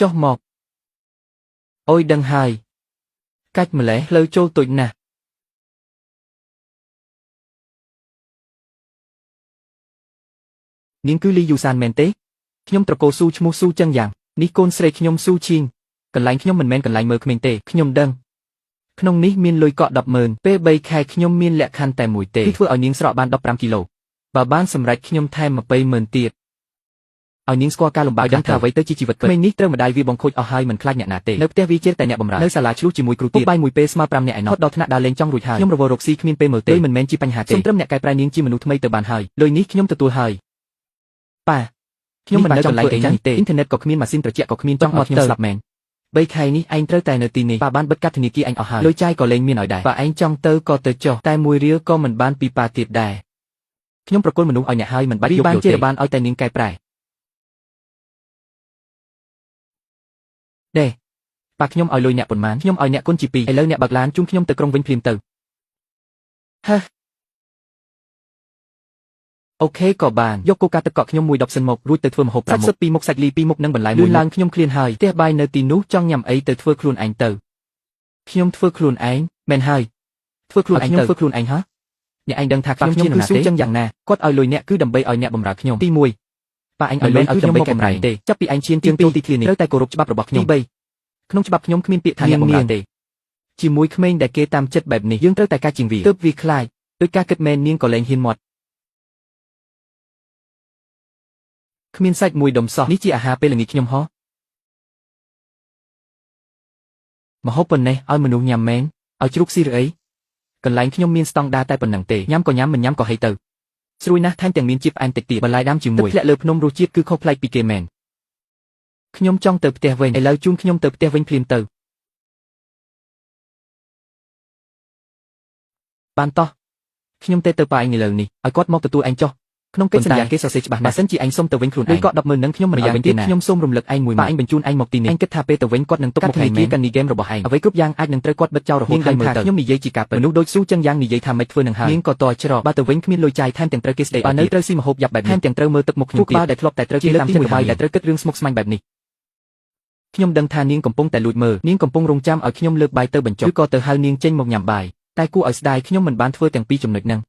ចុះមកអុយដឹងហើយកាច់ម្លេះលើចូលទុយណាស់នាងគឺលីយូសានមែនទេខ្ញុំត្រកូលស៊ូឈ្មោះស៊ូចឹងយ៉ាងនេះកូនស្រីខ្ញុំស៊ូឈីងកន្លែងខ្ញុំមិនមែនកន្លែងមើលក្មេងទេខ្ញុំដឹងក្នុងនេះមានលុយកក់ 100000 ពេល3ខែខ្ញុំមានលក្ខខណ្ឌតែមួយទេគឺធ្វើឲ្យនាងស្រកបាន15គីឡូបើបានសម្រេចខ្ញុំថែម20000ទៀតឲ្យនាងស្គាល់ការលំបាកដឹងថាអ្វីទៅជាជីវិតក្មេងនេះត្រូវម្ដាយវាបង្ខូចអស់ហើយមិនខ្លាចអ្នកណាទេនៅផ្ទះវាជាតែអ្នកបម្រើនៅសាលាឆ្លុះជាមួយគ្រូទៀតបាយមួយពេលស្មើ5នាក់ឯណោះដល់ថ្នាក់ដើរលេងចង់រួចហើយខ្ញុំរវល់រកស៊ីគ្មានពេលមើលទេមិនមែនជាបញ្ហាទេសូមត្រឹមអ្នកកែប្រែនាងជាមនុស្សថ្មីទៅបានហើយលុយនេះខ្ញុំទទួលហើយប៉ាខ្ញុំមិននៅកន្លែងឯងទេអ៊ីនធឺណិតក៏គ្មានម៉ាស៊ីនត្រជាក់ក៏គ្មានចង់មកខ្ញុំស្លាប់មែន3ខែនេះឯងត្រូវតែនៅទីនេះប៉ាបានបិទកាត់ធនាគារឯងអស់ហើយលុយចាយក៏លែងមានឲ្យដែរប៉ាឯងចង់ទៅក៏ទៅចុះតែ1រៀលក៏មិនបានពីប៉ាទៀតដែរខ្ញុំប្រគល់មនុស្សឲ្យអ្នកហើយមិនបាច់យកយកទេបានឲ្យតែនាងកែប្រែដេប៉ាខ្ញុំឲ្យលុយអ្នកប៉ុន្មានខ្ញុំឲ្យអ្នកគុណជា2ឥឡូវអ្នកបើកឡានជូនខ្ញុំទៅក្រុងវិញភ្លាមទៅហឺអូខេក៏បានយកកូកាទឹកកក់ខ្ញុំមួយ10សិនមករួចទៅធ្វើម្ហូប5មុខសាច់2មុខសាច់លី2មុខនិងបន្លែមួយឡើងខ្ញុំឃ្លានហើយផ្ទះបាយនៅទីនោះចង់ញ៉ាំអីទៅធ្វើខ្លួនឯងទៅខ្ញុំធ្វើខ្លួនឯងមែនហើយធ្វើខ្លួនឯងខ្ញុំធ្វើខ្លួនឯងហ៎អ្នកឯងដឹងថាខ្ញុំជានរណាទេចឹងយ៉ាងណាគាត់ឲ្យលុយអ្នកគឺដើម្បីឲ្យអ្នកបម្រើខ្ញុំទី1ប៉ាឯងឲ្យលុយឲ្យខ្ញុំមកបម្រើទេចាប់ពីឯងឈានជាងចូលទីធ្លានេះត្រូវតែគោរពច្បាប់របស់ខ្ញុំទី3ក្នុងច្បាប់ខ្ញុំគ្មានពាក្យថាអ្នកបម្រើទេជាមួយក្មេងដែលគេតាមចិត្តបែបនេះយើងត្រូវតែការជាងវាទើបវាខ្លាចដោយការគិតមែននាងក៏លែងហ៊ានមាត់គ្មានសាច់មួយដុំសោះនេះជាអាហារពេលល្ងាចខ្ញុំហ៎ម្ហូបប៉ុណ្ណេះឲ្យមនុស្សញ៉ាំមែនឲ្យជ្រូកស៊ីឬអីកន្លែងខ្ញុំមានស្តង់ដារតែប៉ុណ្ណឹងទេញ៉ាំក៏ញ៉ាំមិនញ៉ាំក៏ហីទៅស្រួយណាស់ថែមទាំងមានជាតិផ្អែមតិចទៀតបន្លែដាំជាមួយទឹកធ្លាក់លើភ្នំរសជាតិគឺខុសប្លែកពីគេមែនខ្ញុំចង់ទៅផ្ទះវិញឥឡូវជូនខ្ញុំទៅផ្ទះវិញភ្លាមទៅបានតោះខ្ញុំទៅប៉ាឯងឥឡូវនេះឲ្យគាត់មកទទួលឯងចុះក្នុងកិច្ចសន្យាគេសរសេរច្បាស់ណាស់បើសិនជាឯងសុំទៅវិញខ្លួនឯងក៏100000នឹងខ្ញុំមិនឲ្យវិញទេខ្ញុំសូមរំលឹកឯងមួយម៉ាក់ឯងបញ្ជូនឯងមកទីនេះឯងគិតថាពេលទៅវិញគាត់នឹងទុកមុខឯងកាន់នីហ្គេមរបស់ឯងអ្វីគ្រប់យ៉ាងអាចនឹងត្រូវគាត់បិទចោលរហូតហើយមើលទៅខ្ញុំនិយាយជាការពិតមនុស្សដូចស៊ូចឹងយ៉ាងនិយាយថាមិនធ្វើនឹងហើយនាងក៏តច្រកបើទៅវិញគ្មានលុយចាយថែមទាំងត្រូវគេស្ដីបើនៅត្រូវស៊ីម្ហូបយ៉ាប់បែបនេះថែមទាំងត្រូវមើលទឹកមុខខ្ញុំទៀតដែលធ្លាប់តែត្រូវគេតាមចិត្តរបស់ដែលត្រូវគិតរឿងស្មុគស្មាញបែបនេះខ្ញុំដឹងថានាងកំពុងតែលួចមើលនាងកំពុងរងចាំឲ្យខ្ញុំលើកបាយទៅបញ្ចុះឬក៏ទៅហៅនាងចេញមកញ៉ាំបាយតែគួរឲ្យស្ដាយខ្ញុំមិនបានធ្វើទាំងពីរចំណុចហ្នឹង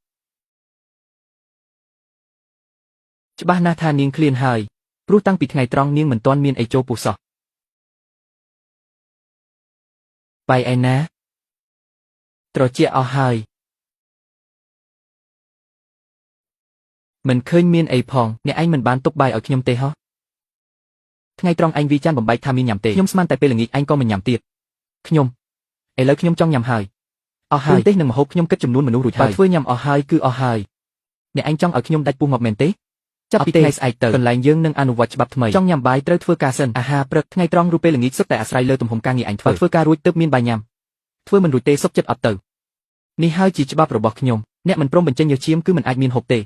ច្បាស់ណាស់ថានាងឃ្លានហើយព្រោះតាំងពីថ្ងៃត្រង់នាងមិនទាន់មានអីចូលពោះសោះបាយឯណាត្រជាក់អស់ហើយមិនឃើញមានអីផងអ្នកឯងមិនបានទុកបាយឲ្យខ្ញុំទេហ៎ថ្ងៃត្រង់ឯងវាចាន់បំបែកថាមានញ៉ាំទេខ្ញុំស្មានតែពេលល្ងាចឯងក៏មិនញ៉ាំទៀតខ្ញុំឥឡូវខ្ញុំចង់ញ៉ាំហើយអស់ហើយទេនឹងម្ហូបខ្ញុំគិតចំនួនមនុស្សរួចហើយបើធ្វើញ៉ាំអស់ហើយគឺអស់ហើយអ្នកឯងចង់ឲ្យខ្ញុំដាច់ពោះមកមែនទេចាប់ពីថ្ងៃស្អែកទៅកន្លែងយើងនឹងអនុវត្តច្បាប់ថ្មីចង់ញ៉ាំបាយត្រូវធ្វើការសិនអាហារព្រឹកថ្ងៃត្រង់ឬពេលល្ងាចសុទ្ធតែអាស្រ័យលើទំហំការងារអញធ្វើការរួចទើបមានបាយញ៉ាំធ្វើមិនរួចទេសុខចិត្តអត់ទៅនេះហើយជាច្បាប់របស់ខ្ញុំអ្នកមិនព្រមបញ្ចេញញើសឈាមគឺមិនអាចមានហូបទេ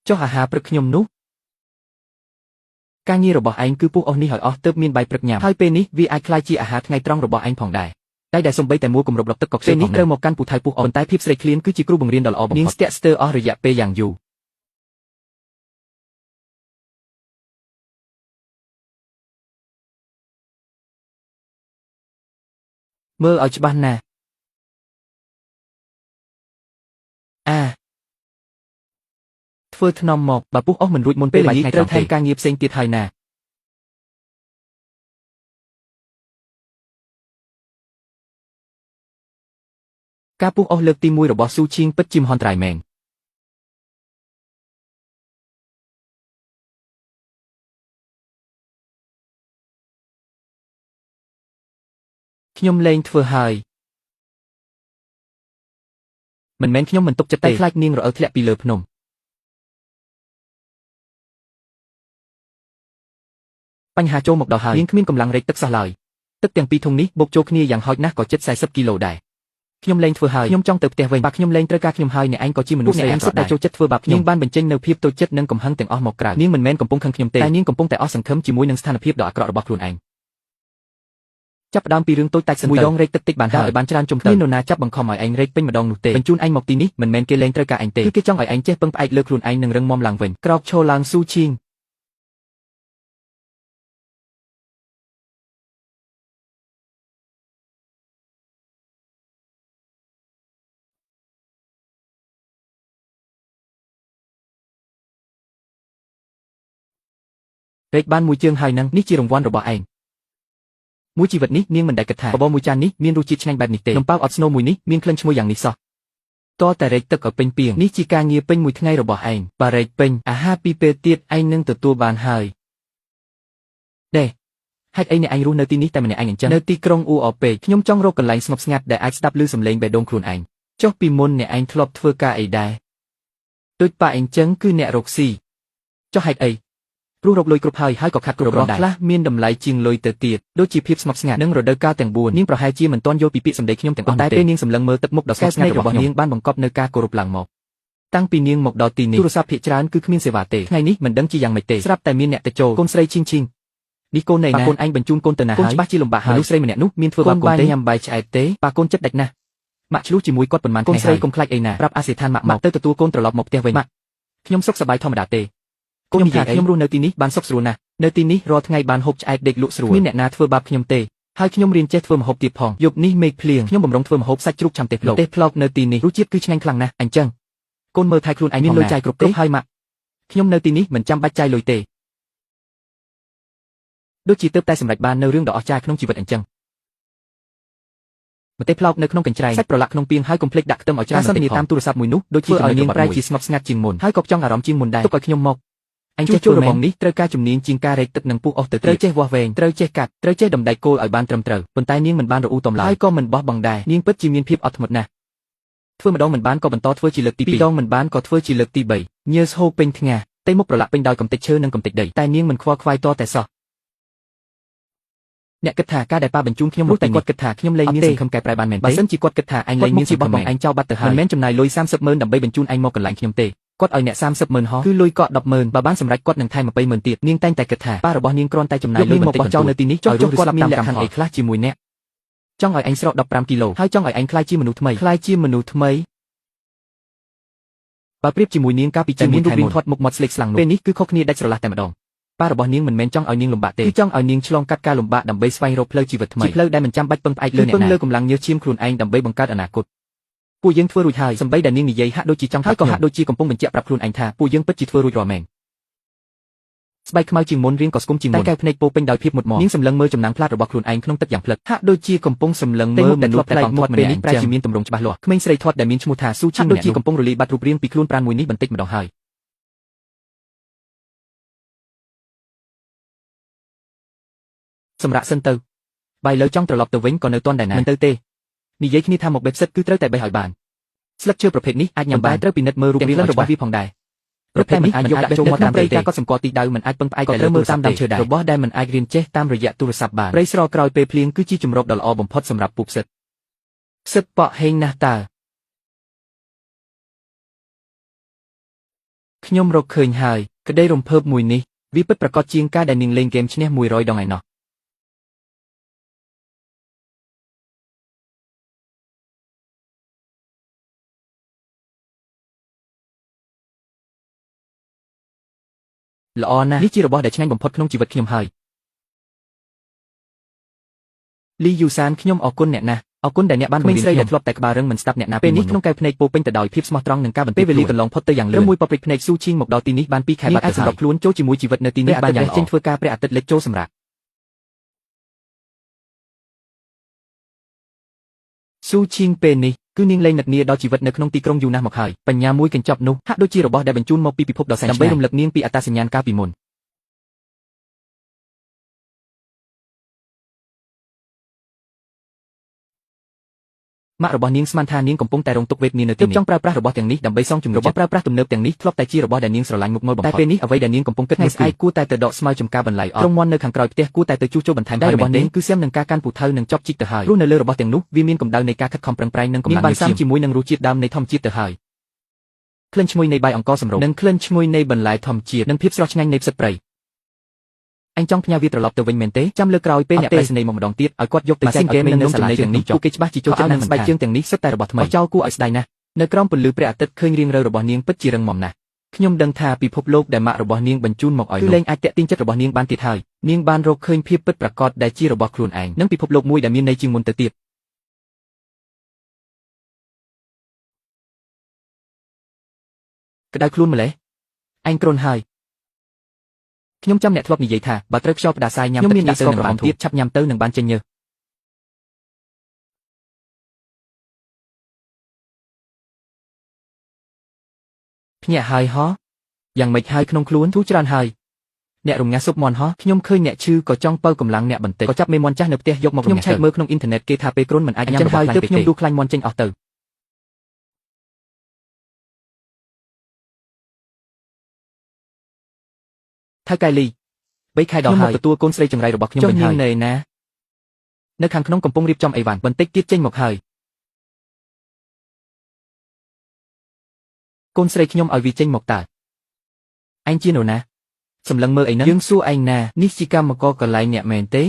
ចុះអាហារព្រឹកខ្ញុំនោះការងាររបស់ឯងគឺពុះអស់នេះឲ្យអស់ទើបមានបាយព្រឹកញ៉ាំហើយពេលនេះវាអាចក្លាយជាអាហារថ្ងៃត្រង់របស់ឯងផងដែរតែដែលសំបីតែមួយគម្របដបទឹកក៏ខ្ជិលនេះត្រូវមកកាន់ពូថៅពុះអស់តែភាពស្រេកឃ្លានគឺជាគ្រូបង្រៀនដ៏ល្អបំផុតនាងស្ទាក់ស្ទើរអស់រយៈពេលយ៉ាងយូរមើលឲ្យច្បាស់ណាស់ធ្វើថ្នមមកបើពុះអស់មិនរួចមុនពេលល្ងាចត្រូវថែមការងារផ្សេងទៀតហើយណាការពុះអស់លើកទី1របស់ស៊ូឈីងពិតជាមហន្តរាយមែនខ្ញុំលែងធ្វើហើយមិនមែនខ្ញុំមិនទុកចិត្តទេខ្លាចនាងរអិលធ្លាក់ពីលើភ្នំបញ្ហាចូលមកដល់ហើយនាងគ្មានកម្លាំងរែកទឹកសោះឡើយទឹកទាំងពីរធុងនេះបូកចូលគ្នាយ៉ាងហោចណាស់ក៏ជិត40គីឡូដែរខ្ញុំលែងធ្វើហើយខ្ញុំចង់ទៅផ្ទះវិញបាក់ខ្ញុំលែងត្រូវការខ្ញុំហើយអ្នកឯងក៏ជាមនុស្សស្រីអាក្រក់ដែរចូលចិត្តធ្វើបាបខ្ញុំបានបញ្ចេញនៅភាពតូចចិត្តនិងកំហឹងទាំងអស់មកក្រៅនាងមិនមែនកំពុងខឹងខ្ញុំទេតែនាងកំពុងតែអស់សង្ឃឹមជាមួយនឹងស្ថានភាពដ៏អាក្រក់របស់ខ្លួនឯង ចាប់ផ្ដើមពីរឿងតូចតាចសិនមួយដងរែកទឹកតិចបានហើយបានច្រើនជុំទៅមាននរណាចាប់បង្ខំឲ្យឯងរែកពេញម្ដងនោះទេបញ្ជូនឯងមកទីនេះមិនមែនគេលែងត្រូវការឯងទេគឺគេចង់ឲ្យឯងចេះពឹងផ្អែកលើខ្លួនឯងនិងរឹងមាំឡើងវិញក្រោកឈរឡើងស៊ូឈីងរែកបានមួយជើងហើយនឹងនេះជារង្វាន់របស់ឯងមួយជីវិតនេះនាងមិនដែលគិតថាបបរមួយចាននេះមានរសជាតិឆ្ងាញ់បែបនេះទេនំប៉ោវអត់ស្នូលមួយនេះមានក្លិនឈ្ងុយយ៉ាងនេះសោះតតែរែកទឹកឲ្យពេញពាងនេះជាការងារពេញមួយថ្ងៃរបស់ឯងបើរែកពេញអាហារពីរពេលទៀតឯងនឹងទទួលបានហើយដេហេតុអីអ្នកឯងរស់នៅទីនេះតែម្នាក់ឯងអញ្ចឹងនៅទីក្រុងអ៊ូអពេកខ្ញុំចង់រកកន្លែងស្ងប់ស្ងាត់ដែលអាចស្ដាប់ឮសំឡេងបេះដូងខ្លួនឯងចុះពីមុនអ្នកឯងធ្លាប់ធ្វើការអីដែរដូចប៉ាអញ្ចឹងគឺអ្នករកស៊ីចុះហេតុអីព្រោះរកលុយគ្រប់ហើយក៏ខាត់គ្រប់គ្រាន់ដែរខ្លះមានតម្លៃជាងលុយទៅទៀតដូចជាភាពស្ងប់ស្ងាត់និងរដូវកាលទាំង4នាងប្រហែលជាមិនទាន់យល់ពីពាក្យសម្ដីខ្ញុំទាំងអស់តែពេលនាងសម្លឹងមើលទឹកមុខដ៏ស្ងប់ស្ងាត់របស់នាងបានបង្កប់នូវការគោរពឡើងមកតាំងពីនាងមកដល់ទីនេះទូរស័ព្ទភាគច្រើនគឺគ្មានសេវាទេថ្ងៃនេះមិនដឹងជាយ៉ាងម៉េចទេស្រាប់តែមានអ្នកទៅចូលកូនស្រីឈីងឈីងនេះកូនណែណាកូនឯងបញ្ជូនកូនទៅណាហើយកូនច្បាស់ជាលំបាកហើយមនុស្សស្រីម្នាក់នោះមានធ្វើបាបកូនទេញ៉ាំបាយឆ្អែតទេប៉ាកូនចិត្តដាច់ណាស់ម៉ាក់ឆ្លុះជាមួយគាត់ប៉ុន្មានកូនស្រីកុំខ្លាចអីណាប្រាប់អាសេដ្ឋានម៉ាក់មកទៅទទួលកូនត្រឡប់មកផ្ទះវិញម៉ាក់ខ្ញុំសុខសប្បាយធម្មតាទេកូននិយាយខ្ញុំរស់នៅទីនេះបានសុខស្រួលណាស់នៅទីនេះរាល់ថ្ងៃបានហូបឆ្អែតដេកលក់ស្រួលមានអ្នកណាធ្វើបាបខ្ញុំទេហើយខ្ញុំរៀនចេះធ្វើម្ហូបទៀតផងយប់នេះមេឃភ្លៀងខ្ញុំបំរុងធ្វើម្ហូបសាច់ជ្រូកឆាំទេផ្លោកនៅទីនេះរសជាតិគឺឆ្ងាញ់ខ្លាំងណាស់អញ្ចឹងកូនមើលថែខ្លួនឯងមានលុយចាយគ្រប់ទេហើយម៉ាក់ខ្ញុំនៅទីនេះមិនចាំបាច់ចាយលុយទេដូចជាទើបតែសម្រេចបាននៅរឿងដ៏អស្ចារ្យក្នុងជីវិតអញ្ចឹងម្ទេសផ្លោកនៅក្នុងកញ្ច្រែងសាច់ប្រឡាក់ក្នុងពាងហើយកុំភ្លេចដាក់ខ្ទឹមឲ្យច្រើនសន្ទនាតាមទូរស័ព្ទមួយនោះដូចជាឲ្យនាងប្រែជាស្ងប់ស្ងាត់ជាងមុនហើយក៏ចង់អារម្មណ៍ជាងមុនដែរទុកឲ្យខ្ញុំមកអញចេះចូលរបងនេះត្រូវការជំនាញជាងការរែកទឹកនិងពុះអស់ទៅត្រូវចេះវាស់វែងត្រូវចេះកាត់ត្រូវចេះដំដែកគោលឲ្យបានត្រឹមត្រូវប៉ុន្តែនាងមិនបានរអ៊ូតំឡើយហើយក៏មិនបោះបង់ដែរនាងពិតជាមានភាពអត់ធ្មត់ណាស់ធ្វើម្ដងមិនបានក៏បន្តធ្វើជាលើកទី2ដងមិនបានក៏ធ្វើជាលើកទី3ញើសហូរពេញថ្ងាសតែមុខប្រឡាក់ពេញដោយកំទេចឈើនិងកំទេចដីតែនាងមិនខ្វល់ខ្វាយតតែសោះអ្នកគិតថាការដែលប៉ាបញ្ជូនខ្ញុំមកតែគាត់គិតថាខ្ញុំលែងមានសង្ឃឹមកែប្រែបានមែនទេបើសិនជាគាត់គិតថាអញលែងមានសង្ឃឹមឯងចោលបាត់ទៅហើយមិនមែនចំណាយលុយ30,000ដើម្បីបញ្ជូនឯងមកកន្លែងខ្ញុំទេគាត់ឲ្យអ្នក30,000ហោះគឺលុយកក់10,000បើបានសម្រេចគាត់នឹងថែម20,000ទៀតនាងតែងតែគិតថាប៉ារបស់នាងគ្រាន់តែចំណាយលុយមកបោះចោលនៅទីនេះចុះគាត់មានលក្ខខណ្ឌអីខ្លះជាមួយអ្នកចង់ឲ្យឯងស្រក15គីឡូហើយចង់ឲ្យឯងក្លាយជាមនុស្សថ្មីបើប្រៀបជាមួយនាងកាលពីជាមានរូបរាងធាត់មុខមាត់ស្លេកស្លាំងនោះពេលនេះគឺខុសគ្នាដាច់ស្រឡះតែម្ដងប៉ារបស់នាងមិនមែនចង់ឲ្យនាងលំបាកទេគឺចង់ឲ្យនាងឆ្លងកាត់ការលំបាកដើម្បីស្វែងរកផ្លូវជីវិតថ្មីផ្លូវដែលមិនចាំបាច់ពឹងផ្អែកលើអ្នកណាពឹងលើកម្លាំងញើសឈាមខ្លួនឯងដើម្បីបង្កើតអនាគតពួកយើងធ្វើរួចហើយសម្បីដែលនាងនិយាយហាក់ដូចជាចង់ហើយក៏ហាក់ដូចជាកំពុងបញ្ជាក់ប្រាប់ខ្លួនឯងថាពួកយើងពិតជាធ្វើរួចរាល់មែនស្បែកខ្មៅជាងមុនរៀងក៏ស្គមជាងមុនតែកែវភ្នែកពោពេញដោយភាពមុតមមនាងសម្លឹងមើលចំណាំងផ្លាតរបស់ខ្លួនឯងក្នុងទឹកយ៉ាងភ្លឹកហាក់ដូចជាកំពុងសម្លឹងមើលមនុស្សតែកងធាត់ពេលនេះប្រែជាមានទម្រង់ច្បាស់លាស់ក្មេងស្រីធាត់ដែលមានឈ្មោះថាស៊ូឈីងដូចជាកំពុងរលាយបាត់រូបរាងពីខ្លួនប្រាណមួយនេះបន្តិចម្ដងហើយសម្រាប់សិនទៅបាយលើចង់ត្រឡប់ទៅវិញក៏នៅទាន់ដែរណាមិនទៅទេនិយាយគ្នាថាមកបេបសិតគឺត្រូវតែបេះឲ្យបានស្លឹកឈើប្រភេទនេះអាចញ៉ាំបានត្រូវពិនិត្យមើលរូបរាងរបស់វាផងដែរប្រភេទនេះអាចយកដាក់ចូលមកតាមព្រៃការកត់សម្គាល់ទីដៅមិនអាចពឹងផ្អែកតែលើមើលតាមដើមឈើដែររបស់ដែលមិនអាចរៀនចេះតាមរយៈទូរស័ព្ទបានព្រៃស្រកក្រោយពេលភ្លៀងគឺជាជំរកដ៏ល្អបំផុតសម្រាប់ពូផ្សិតផ្សិតប៉ក់ហេងណាស់តើខ្ញុំរកឃើញហើយក្តីរំភើបមួយនេះវាពិតប្រាកដជាងការដែលនាងលេងហ្គេមឈ្នះ100ដងឯណោះល្អណាស់នេះជារបស់ដែលឆ្ងាញ់បំផុតក្នុងជីវិតខ្ញុំហើយលីយូសានខ្ញុំអរគុណអ្នកណាស់អរគុណដែលអ្នកបានបង្រៀនខ្ញុំដែលធ្លាប់តែក្បាលរឹងមិនស្ដាប់អ្នកណាពេលនេះក្នុងកែវភ្នែកពោពេញទៅដោយភាពស្មោះត្រង់និងការបន្ទាបពេលវេលាកន្លងផុតទៅយ៉ាងលឿនមួយប៉ព្រិចភ្នែកស៊ូឈីងមកដល់ទីនេះបាន2ខែបាត់ទៅហើយអាចសម្របខ្លួនចូលជាមួយជីវិតនៅទីនេះបានយ៉ាងល្អចេញធ្វើការព្រះអាទិត្យលិចចូលសម្រាប់ស៊ូឈីងពេលនេះគឺនាងលែងនឹកនាដល់ជីវិតនៅក្នុងទីក្រុងយូរណាស់មកហើយបញ្ញាមួយកញ្ចប់នោះហាក់ដូចជារបស់ដែលបញ្ជូនមកពីពិភពដ៏សែនឆ្ងាយដើម្បីរំលឹកនាងពីអត្តសញ្ញាណកាលពីមុនម៉ាក់របស់នាងស្មានថានាងកំពុងតែរងទុក្ខវេទនានៅទីនេះចង់ប្រើប្រាស់របស់ទាំងនេះដើម្បីសងជំនឿរបស់ប្រើប្រាស់ទំនើបទាំងនេះធ្លាប់តែជារបស់ដែលនាងស្រឡាញ់មុខងល់បំផុតតែពេលនេះអ្វីដែលនាងកំពុងគិតនោះស្អែកគួរតែទៅដកស្មៅចំការបន្លែអត់ក្រុមមន់នៅខាងក្រោយផ្ទះគួរតែទៅជួសជុលបន្ថែមដែររបស់នាងគឺសៀមនឹងការកាន់ពូថៅនិងចប់ជីកទៅហើយព្រោះនៅលើរបស់ទាំងនោះវាមានកម្ដៅនៃការខិតខំប្រឹងប្រែងនិងកម្លាំងបានសាមជាមួយនឹងរសជាតិដើមនៃធម្មជាតិទៅហើយក្លិនឈ្ងុយនៃបាយអង្ករសម្រូបនិងក្លិនឈ្ងុយនៃបន្លែធម្មជាតិនិងភាពស្រស់ឆ្ងាញ់នៃផ្សិតព្រៃ អញចង់ផ្ញើវាត្រឡប់ទៅវិញមែនទេចាំលើក្រោយពេលអ្នកប្រៃសណីមកម្ដងទៀតឲ្យគាត់យកទៅចែកឲ្យក្មេងនៅសាលាទាំងនេះពួកគេច្បាស់ជាចូលចិត្តនឹងស្បែកជើងទាំងនេះសិតតែរបស់ថ្មីចោលគួរឲ្យស្ដាយណាស់នៅក្រោមពន្លឺព្រះអាទិត្យឃើញរាងរៅរបស់នាងពិតជារឹងមាំណាស់ខ្ញុំដឹងថាពិភពលោកដែលម៉ាក់របស់នាងបញ្ជូនមកឲ្យគឺលែងអាចតាក់ទាញចិត្តរបស់នាងបានទៀតហើយនាងបានរកឃើញភាពពិតប្រាកដដែលជារបស់ខ្លួនឯងនិងពិភពលោកមួយដែលមានន័យជាងមុនទៅទៀតក្តៅខ្លួនម្លេះឯងគ្រុនហើយខ្ញុំចាំអ្នកធ្លាប់និយាយថាបើត្រូវខ្យល់ផ្ដាសាយញ៉ាំទឹកមានដាក់ស្ករក្រហមទៀតឆាប់ញ៉ាំទៅនឹងបានចេញញើសភ្ញាក់ហើយហ៎យ៉ាងម៉េចហើយក្នុងខ្លួនធូរច្រើនហើយអ្នករំងាស់ស៊ុបមាន់ហ៎ខ្ញុំឃើញអ្នកឈឺក៏ចង់បើកម្លាំងអ្នកបន្តិចក៏ចាប់មេមាន់ចាស់នៅផ្ទះយកមករំងាស់ខ្ញុំឆែកមើលក្នុងអ៊ីនធឺណិតគេថាពេលគ្រុនមិនអាចញ៉ាំរបស់ខ្លាំងពេកទេខ្ញុំដួសខ្លាញ់មាន់ចេញអស់ទៅថៅកែលី3ខែដល់ហើយខ្ញុំមកទទួលកូនស្រីចង្រៃរបស់ខ្ញុំវិញហើយនៅខាងក្នុងកំពុងរៀបចំអីវ៉ាន់បន្តិចទៀតចេញមកហើយកូនស្រីខ្ញុំឲ្យវាចេញមកតើឯងជានរណាសម្លឹងមើលអីហ្នឹងយើងសួរឯងណានេះជាកម្មករកន្លែងអ្នកមែនទេ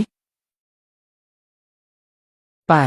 ប៉ា